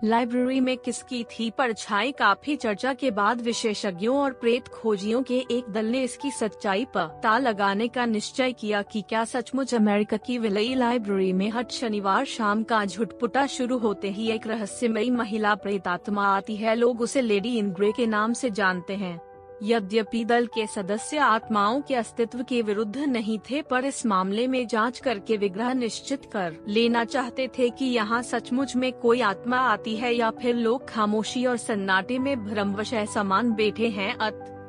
Library में किसकी थी परछाई? काफी चर्चा के बाद विशेषज्ञों और प्रेत खोजियों के एक दल ने इसकी सच्चाई पता लगाने का निश्चय किया कि क्या सचमुच अमेरिका की विलई लाइब्रेरी में हर शनिवार शाम का झुटपुटा शुरू होते ही एक रहस्यमयी महिला प्रेतात्मा आती है। लोग उसे लेडी इन ग्रे के नाम से जानते हैं। यद्यपि दल के सदस्य आत्माओं के अस्तित्व के विरुद्ध नहीं थे, पर इस मामले में जांच करके विग्रह निश्चित कर लेना चाहते थे कि यहाँ सचमुच में कोई आत्मा आती है या फिर लोग खामोशी और सन्नाटे में भ्रमवश समान बैठे हैं।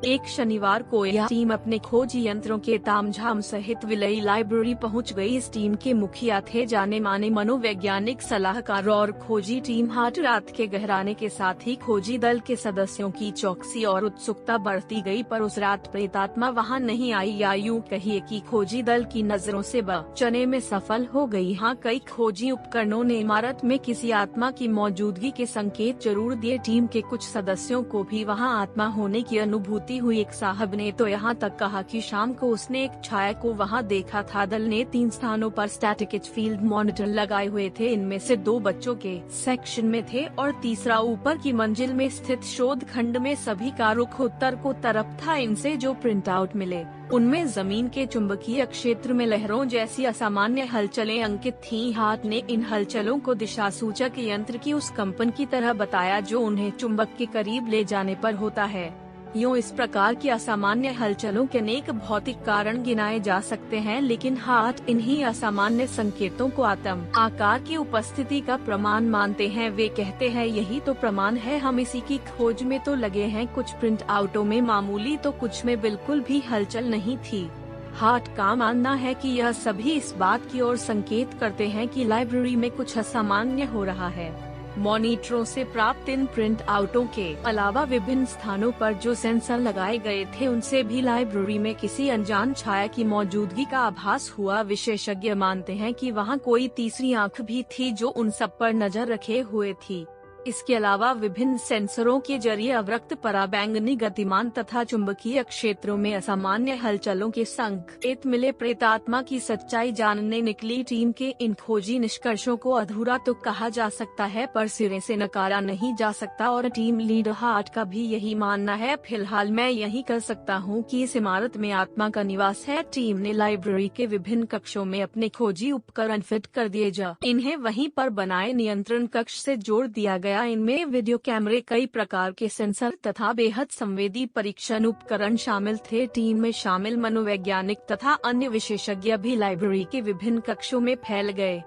एक शनिवार को यह टीम अपने खोज यंत्रों के तामझाम सहित विलई लाइब्रेरी पहुंच गई। इस टीम के मुखिया थे जाने माने मनोवैज्ञानिक सलाहकार और खोजी टीम हाट रात के गहराने के साथ ही खोजी दल के सदस्यों की चौकसी और उत्सुकता बढ़ती गई, पर उस रात प्रेतात्मा वहां नहीं आई, या यूं कहिए कि खोजी दल की नजरों से बचने में सफल हो गई। हाँ, कई खोजी उपकरणों ने इमारत में किसी आत्मा की मौजूदगी के संकेत जरूर दिए। टीम के कुछ सदस्यों को भी वहाँ आत्मा होने की अनुभूति हुई। एक साहब ने तो यहाँ तक कहा कि शाम को उसने एक छाया को वहाँ देखा था। दल ने 3 स्थानों पर स्टैटिक फील्ड मॉनिटर लगाए हुए थे। इनमें से 2 बच्चों के सेक्शन में थे और तीसरा ऊपर की मंजिल में स्थित शोध खंड में। सभी का रुख उत्तर को तरफ था। इनसे जो प्रिंट आउट मिले उनमें जमीन के चुंबकीय क्षेत्र में लहरों जैसी असामान्य हलचलें अंकित थीं। हार्ट ने इन हलचलों को दिशा सूचक यंत्र की उस कंपन की तरह बताया जो उन्हें चुंबक के करीब ले जाने पर होता है। यूँ इस प्रकार की असामान्य हलचलों के अनेक भौतिक कारण गिनाए जा सकते हैं, लेकिन हार्ट इन्हीं असामान्य संकेतों को आत्म आकार की उपस्थिति का प्रमाण मानते हैं। वे कहते हैं यही तो प्रमाण है, हम इसी की खोज में तो लगे हैं। कुछ प्रिंट आउटों में मामूली तो कुछ में बिल्कुल भी हलचल नहीं थी। हार्ट का मानना है कि यह सभी इस बात की ओर संकेत करते हैं कि लाइब्रेरी में कुछ असामान्य हो रहा है। मॉनिटरों से प्राप्त इन प्रिंट आउटों के अलावा विभिन्न स्थानों पर जो सेंसर लगाए गए थे उनसे भी लाइब्रेरी में किसी अनजान छाया की मौजूदगी का आभास हुआ। विशेषज्ञ मानते हैं कि वहां कोई तीसरी आंख भी थी जो उन सब पर नजर रखे हुए थी। इसके अलावा विभिन्न सेंसरों के जरिए अवरक्त पराबैंगनी गतिमान तथा चुंबकीय क्षेत्रों में असामान्य हलचलों के संकेत मिले। प्रेतात्मा की सच्चाई जानने निकली टीम के इन खोजी निष्कर्षों को अधूरा तो कहा जा सकता है, पर सिरे से नकारा नहीं जा सकता और टीम लीडर हार्ट का भी यही मानना है। फिलहाल मैं यही कर सकता हूँ कि इस इमारत में आत्मा का निवास है। टीम ने लाइब्रेरी के विभिन्न कक्षों में अपने खोजी उपकरण फिट कर दिए इन्हें वहीं पर बनाए नियंत्रण कक्ष से जोड़ दिया गया। इनमें वीडियो कैमरे, कई प्रकार के सेंसर तथा बेहद संवेदी परीक्षण उपकरण शामिल थे। टीम में शामिल मनोवैज्ञानिक तथा अन्य विशेषज्ञ भी लाइब्रेरी के विभिन्न कक्षों में फैल गए।